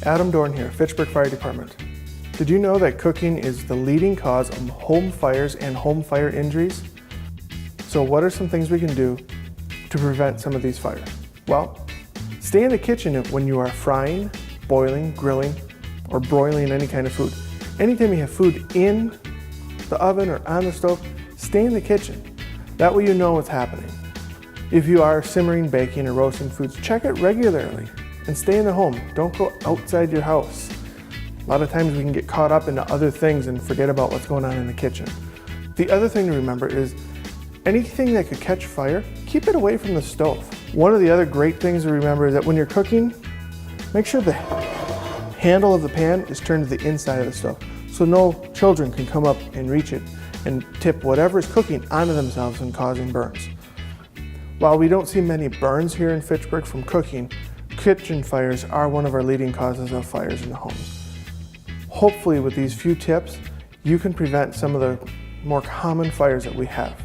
Adam Dorn here, Fitchburg Fire Department. Did you know that cooking is the leading cause of home fires and home fire injuries? So what are some things we can do to prevent some of these fires? Well, stay in the kitchen when you are frying, boiling, grilling, or broiling any kind of food. Anytime you have food in the oven or on the stove, stay in the kitchen. That way you know what's happening. If you are simmering, baking, or roasting foods, check it regularly and stay in the home. Don't go outside your house. A lot of times we can get caught up into other things and forget about what's going on in the kitchen. The other thing to remember is anything that could catch fire, keep it away from the stove. One of the other great things to remember is that when you're cooking, make sure the handle of the pan is turned to the inside of the stove so no children can come up and reach it and tip whatever is cooking onto themselves and causing burns. While we don't see many burns here in Fitchburg from cooking, kitchen fires are one of our leading causes of fires in the homes. Hopefully with these few tips, you can prevent some of the more common fires that we have.